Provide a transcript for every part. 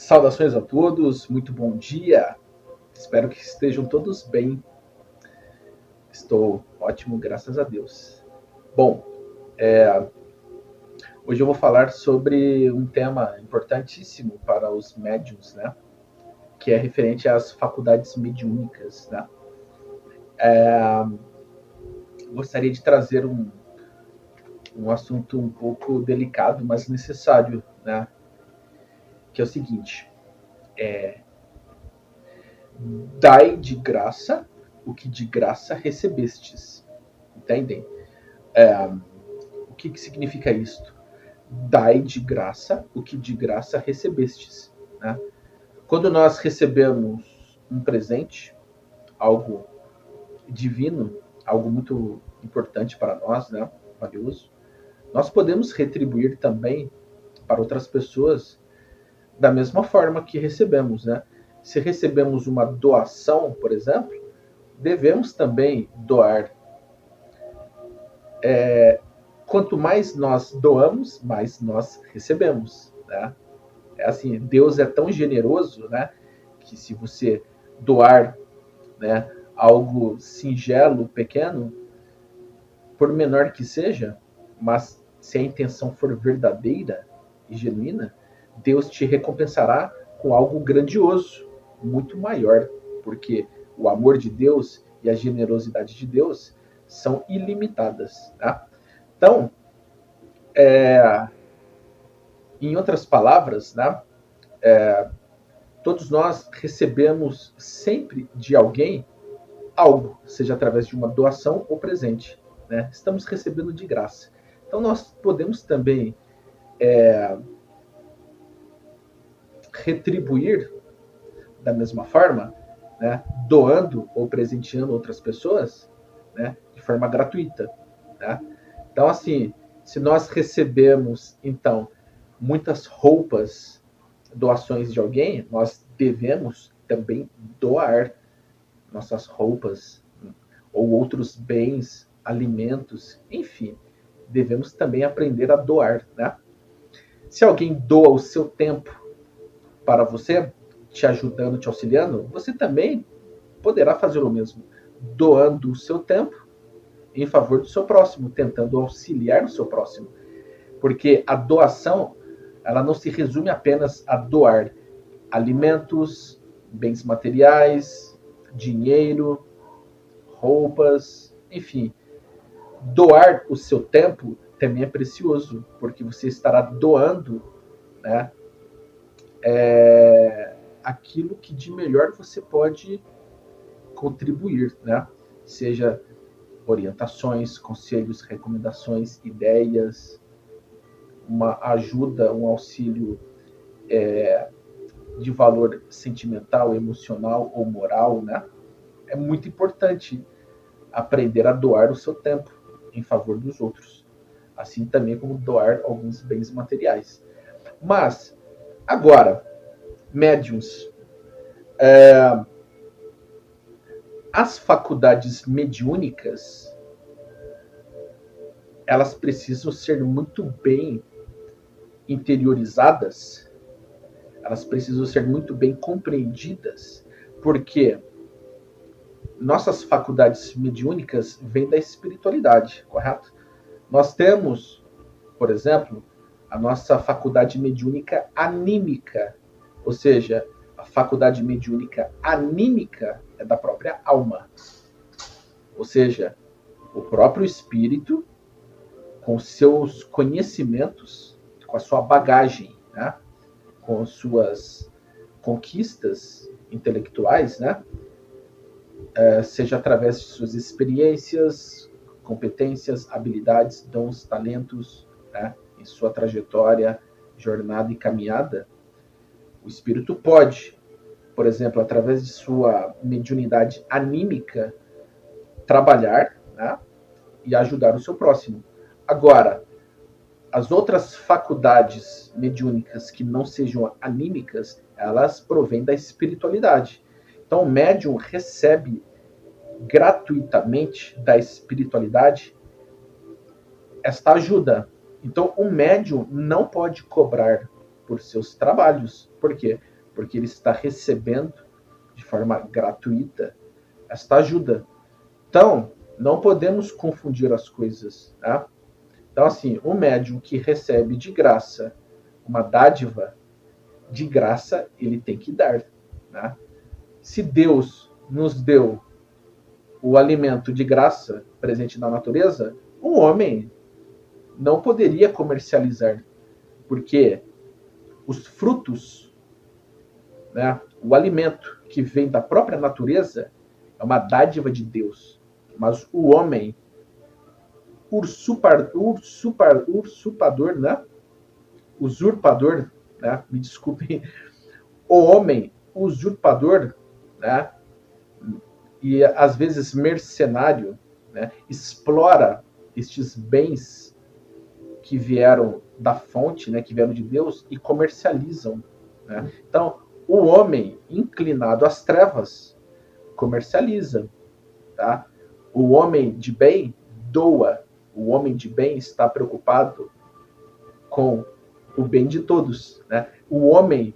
Saudações a todos, muito bom dia. Espero que estejam todos bem. Estou ótimo, graças a Deus. Bom, hoje eu vou falar sobre um tema importantíssimo para os médiuns, né? Que é referente às faculdades mediúnicas, né? Gostaria de trazer um assunto um pouco delicado, mas necessário, né? Que é o seguinte: dai de graça o que de graça recebestes. Entendem? O que significa isto? Dai de graça o que de graça recebestes. Né? Quando nós recebemos um presente, algo divino, algo muito importante para nós, né? Valioso, nós podemos retribuir também para outras pessoas da mesma forma que recebemos. Né? Se recebemos uma doação, por exemplo, devemos também doar. Quanto mais nós doamos, mais nós recebemos. Né? É assim, Deus é tão generoso, né, que se você doar, né, algo singelo, pequeno, por menor que seja, mas se a intenção for verdadeira e genuína, Deus te recompensará com algo grandioso, muito maior, porque o amor de Deus e a generosidade de Deus são ilimitadas. Tá? Então, em outras palavras, né, todos nós recebemos sempre de alguém algo, seja através de uma doação ou presente. Né? Estamos recebendo de graça. Então nós podemos também retribuir da mesma forma, né, doando ou presenteando outras pessoas, né, de forma gratuita. Né? Então, assim, se nós recebemos, então, muitas roupas, doações de alguém, nós devemos também doar nossas roupas ou outros bens, alimentos, enfim, devemos também aprender a doar. Né? Se alguém doa o seu tempo para você, te ajudando, te auxiliando, você também poderá fazer o mesmo, doando o seu tempo em favor do seu próximo, tentando auxiliar o seu próximo. Porque a doação, ela não se resume apenas a doar alimentos, bens materiais, dinheiro, roupas, enfim. Doar o seu tempo também é precioso, porque você estará doando, né, aquilo que de melhor você pode contribuir, né? Seja orientações, conselhos, recomendações, ideias, uma ajuda, um auxílio de valor sentimental, emocional ou moral, né? É muito importante aprender a doar o seu tempo em favor dos outros, assim também como doar alguns bens materiais. Mas, agora, médiums, as faculdades mediúnicas, elas precisam ser muito bem interiorizadas, elas precisam ser muito bem compreendidas, porque nossas faculdades mediúnicas vêm da espiritualidade, correto? Nós temos, por exemplo, a nossa faculdade mediúnica anímica, ou seja, a faculdade mediúnica anímica é da própria alma, ou seja, o próprio espírito, com seus conhecimentos, com a sua bagagem, né? Com suas conquistas intelectuais, né? Seja através de suas experiências, competências, habilidades, dons, talentos, né? Em sua trajetória, jornada e caminhada, o espírito pode, por exemplo, através de sua mediunidade anímica, trabalhar, né? E ajudar o seu próximo. Agora, as outras faculdades mediúnicas que não sejam anímicas, elas provêm da espiritualidade. Então, o médium recebe gratuitamente da espiritualidade esta ajuda. Então, o médium não pode cobrar por seus trabalhos. Por quê? porque ele está recebendo de forma gratuita esta ajuda. Então, não podemos confundir as coisas, tá? Então, assim, o médium que recebe de graça uma dádiva, de graça ele tem que dar, né? Se Deus nos deu o alimento de graça presente na natureza, um homem não poderia comercializar, porque os frutos, né, o alimento que vem da própria natureza é uma dádiva de Deus. Mas o homem usurpador, né? Usurpador, né? Me desculpem. O homem usurpador, né? E às vezes mercenário, né? Explora estes bens que vieram da fonte, né? Que vieram de Deus e comercializam, né? Então, o homem inclinado às trevas comercializa, tá? O homem de bem doa. O homem de bem está preocupado com o bem de todos, né? O homem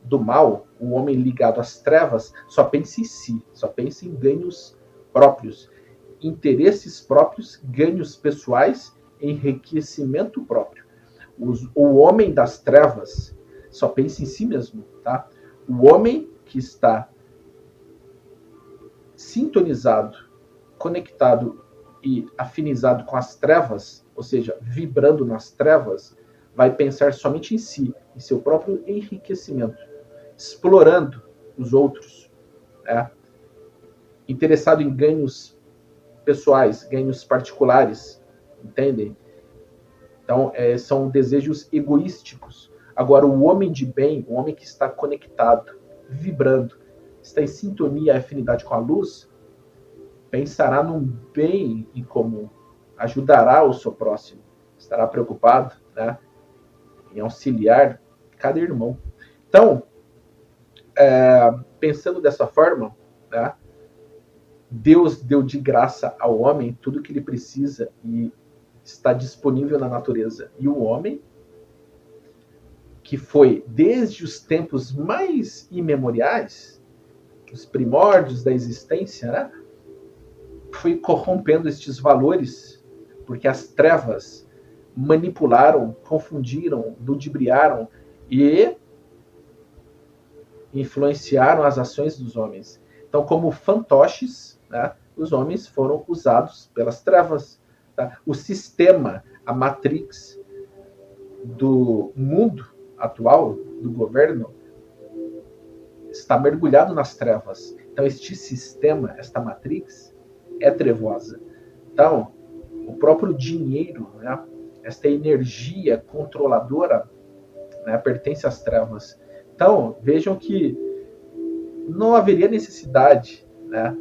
do mal, o homem ligado às trevas, só pensa em si, só pensa em ganhos próprios, interesses próprios, ganhos pessoais, enriquecimento próprio. O homem das trevas só pensa em si mesmo, tá? O homem que está sintonizado, conectado e afinizado com as trevas, ou seja, vibrando nas trevas, vai pensar somente em si, em seu próprio enriquecimento, explorando os outros, né? Interessado em ganhos pessoais, ganhos particulares, entendem? Então, são desejos egoísticos. Agora, o homem de bem, o homem que está conectado, vibrando, está em sintonia e afinidade com a luz, pensará num bem em comum, ajudará o seu próximo, estará preocupado, né, em auxiliar cada irmão. Então, pensando dessa forma, né, Deus deu de graça ao homem tudo o que ele precisa e está disponível na natureza. E o homem, que foi desde os tempos mais imemoriais, os primórdios da existência, né, foi corrompendo estes valores, porque as trevas manipularam, confundiram, ludibriaram e influenciaram as ações dos homens. Então, como fantoches, né, os homens foram usados pelas trevas. Tá? O sistema, a matrix do mundo atual, do governo, está mergulhado nas trevas. Então, este sistema, esta matrix, é trevosa. Então, o próprio dinheiro, né, esta energia controladora, né, pertence às trevas. Então, vejam que não haveria necessidade, né,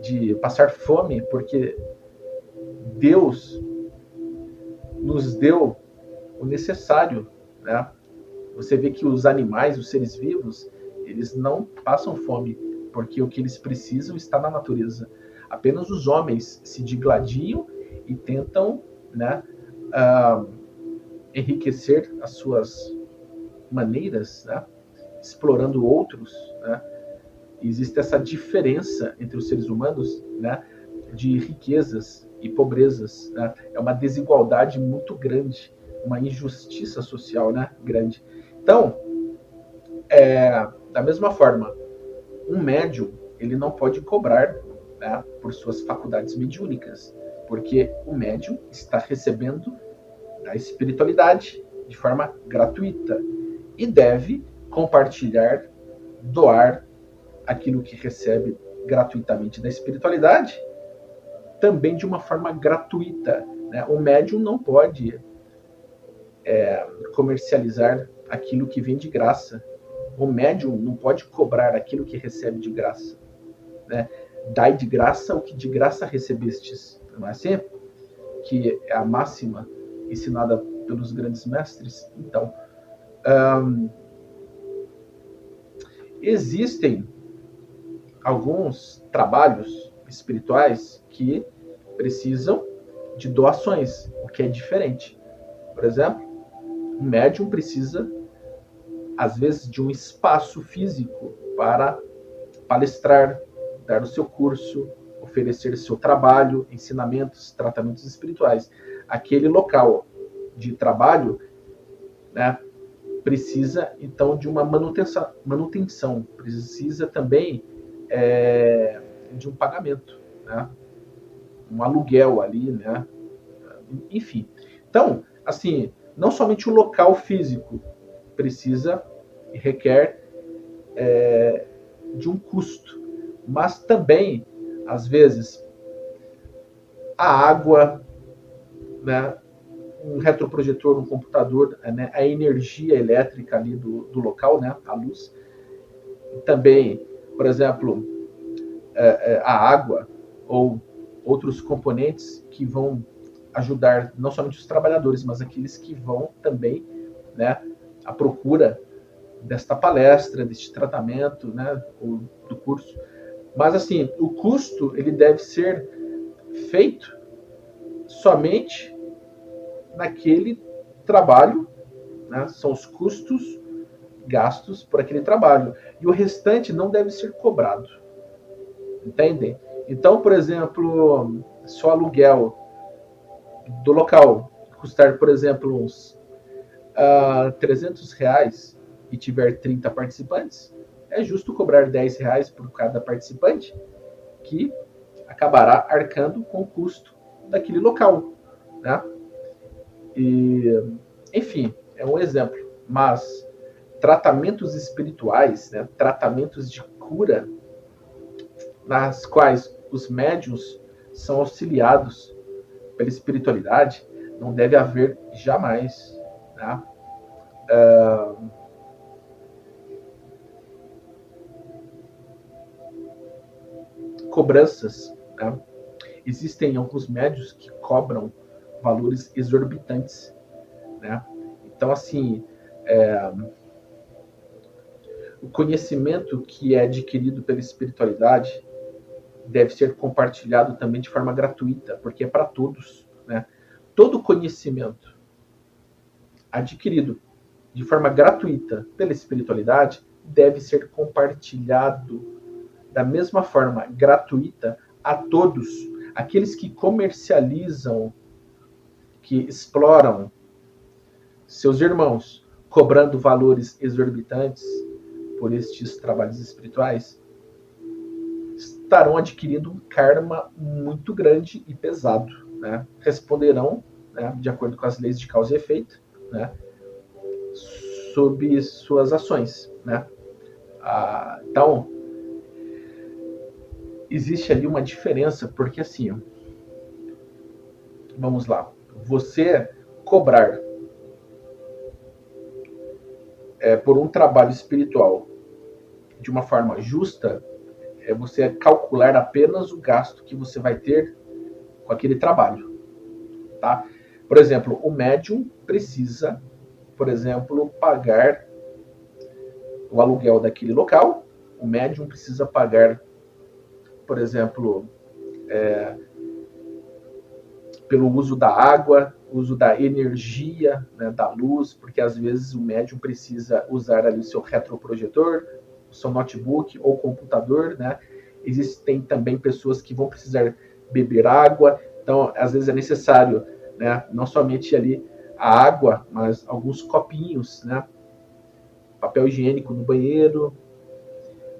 de passar fome, porque Deus nos deu o necessário, né? Você vê que os animais, os seres vivos, eles não passam fome, porque o que eles precisam está na natureza. Apenas os homens se digladiam e tentam, né, enriquecer as suas maneiras, né, explorando outros, né? Existe essa diferença entre os seres humanos, né, de riquezas e pobrezas, né? É uma desigualdade muito grande, uma injustiça social, né, grande. Então, da mesma forma, um médium, ele não pode cobrar, né, por suas faculdades mediúnicas, porque o médium está recebendo da espiritualidade de forma gratuita e deve compartilhar, doar aquilo que recebe gratuitamente da espiritualidade, também de uma forma gratuita, né? O médium não pode comercializar aquilo que vem de graça. O médium não pode cobrar aquilo que recebe de graça, né? Dai de graça o que de graça recebestes, não é assim? Que é a máxima ensinada pelos grandes mestres. Então, existem alguns trabalhos espirituais que precisam de doações, o que é diferente. Por exemplo, o médium precisa às vezes, de um espaço físico para palestrar, dar o seu curso, oferecer seu trabalho, ensinamentos, tratamentos espirituais. Aquele local de trabalho, né, precisa, então, de uma manutenção, precisa também de um pagamento, né, um aluguel ali, né, enfim. Então, assim, não somente o local físico precisa e requer de um custo, mas também, às vezes, a água, né, um retroprojetor, um computador, né, a energia elétrica ali do local, né, a luz. Também, por exemplo, a água ou outros componentes que vão ajudar não somente os trabalhadores, mas aqueles que vão também, né, à procura desta palestra, deste tratamento, né, ou do curso. Mas assim, o custo ele deve ser feito somente naquele trabalho, né, são os custos gastos por aquele trabalho, e o restante não deve ser cobrado, entendem? Então, por exemplo, se o aluguel do local custar, por exemplo, uns R$300 e tiver 30 participantes, é justo cobrar R$10 por cada participante, que acabará arcando com o custo daquele local, né? E, enfim, é um exemplo. Mas tratamentos espirituais, né, tratamentos de cura, nas quais os médiuns são auxiliados pela espiritualidade, não deve haver jamais, né, cobranças, né? Existem alguns médios que cobram valores exorbitantes, né? Então, assim, o conhecimento que é adquirido pela espiritualidade deve ser compartilhado também de forma gratuita, porque é para todos, né? Todo conhecimento adquirido de forma gratuita pela espiritualidade deve ser compartilhado da mesma forma gratuita a todos aqueles que comercializam, que exploram seus irmãos, cobrando valores exorbitantes por estes trabalhos espirituais, estarão adquirindo um karma muito grande e pesado, né? Responderão, né, de acordo com as leis de causa e efeito, né, sob suas ações, né? Então, existe ali uma diferença, porque assim, vamos lá, você cobrar por um trabalho espiritual de uma forma justa, é você calcular apenas o gasto que você vai ter com aquele trabalho, tá? Por exemplo, o médium precisa, por exemplo, pagar o aluguel daquele local, o médium precisa pagar, por exemplo, pelo uso da água, uso da energia, né, da luz, porque às vezes o médium precisa usar ali o seu retroprojetor, o seu notebook ou computador, né? Existem também pessoas que vão precisar beber água, então às vezes é necessário, né, não somente ali a água, mas alguns copinhos, né, papel higiênico no banheiro,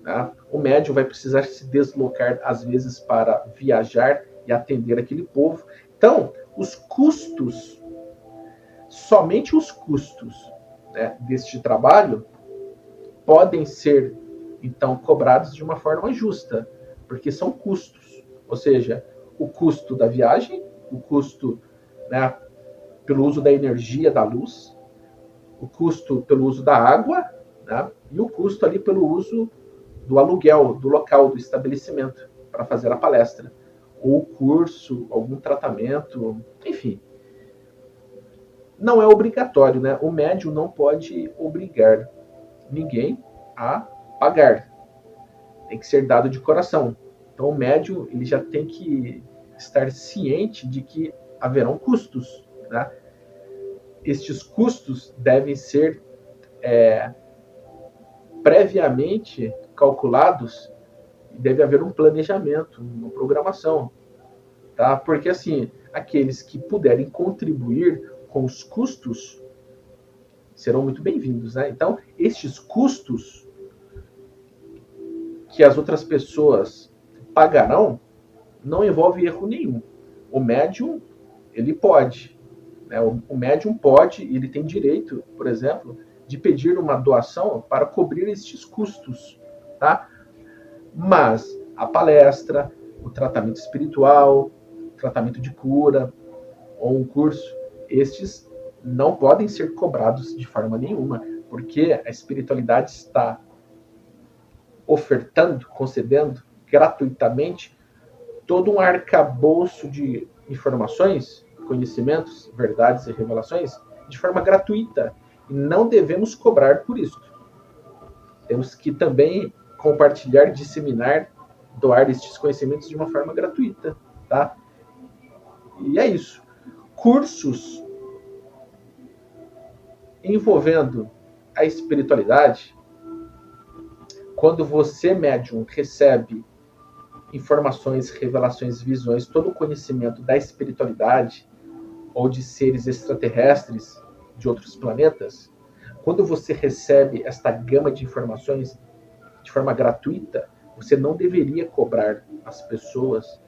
né? O médium vai precisar se deslocar às vezes para viajar e atender aquele povo. Então, os custos, somente os custos, né, deste trabalho podem ser, então, cobrados de uma forma justa, porque são custos. Ou seja, o custo da viagem, o custo, né, pelo uso da energia, da luz, o custo pelo uso da água, né, e o custo ali pelo uso do aluguel, do local, do estabelecimento, para fazer a palestra, ou curso, algum tratamento, enfim. Não é obrigatório, né? O médium não pode obrigar ninguém a pagar. Tem que ser dado de coração. Então o médium ele já tem que estar ciente de que haverão custos, né? Estes custos devem ser previamente calculados, e deve haver um planejamento, uma programação, tá? Porque assim, aqueles que puderem contribuir com os custos serão muito bem-vindos, né? Então, estes custos que as outras pessoas pagarão não envolve erro nenhum. O médium, ele pode, né? O médium pode, ele tem direito, por exemplo, de pedir uma doação para cobrir estes custos, tá? Mas a palestra, o tratamento espiritual, o tratamento de cura ou um curso, estes não podem ser cobrados de forma nenhuma, porque a espiritualidade está ofertando, concedendo gratuitamente todo um arcabouço de informações, conhecimentos, verdades e revelações de forma gratuita. E não devemos cobrar por isso. Temos que também compartilhar, disseminar, doar estes conhecimentos de uma forma gratuita, tá? E é isso. Cursos envolvendo a espiritualidade, quando você, médium, recebe informações, revelações, visões, todo o conhecimento da espiritualidade ou de seres extraterrestres de outros planetas, quando você recebe esta gama de informações de forma gratuita, você não deveria cobrar as pessoas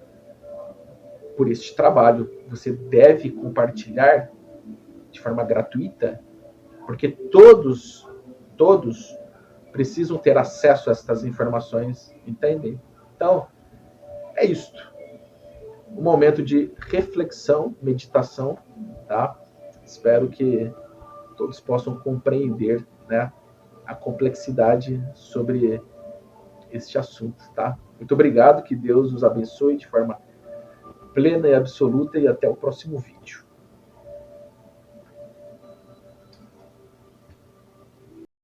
por este trabalho. Você deve compartilhar de forma gratuita, porque todos precisam ter acesso a estas informações, entendem? Então, é isto. Um momento de reflexão, meditação, tá? Espero que todos possam compreender, né, a complexidade sobre este assunto, tá? Muito obrigado, que Deus os abençoe de forma plena e absoluta, e até o próximo vídeo.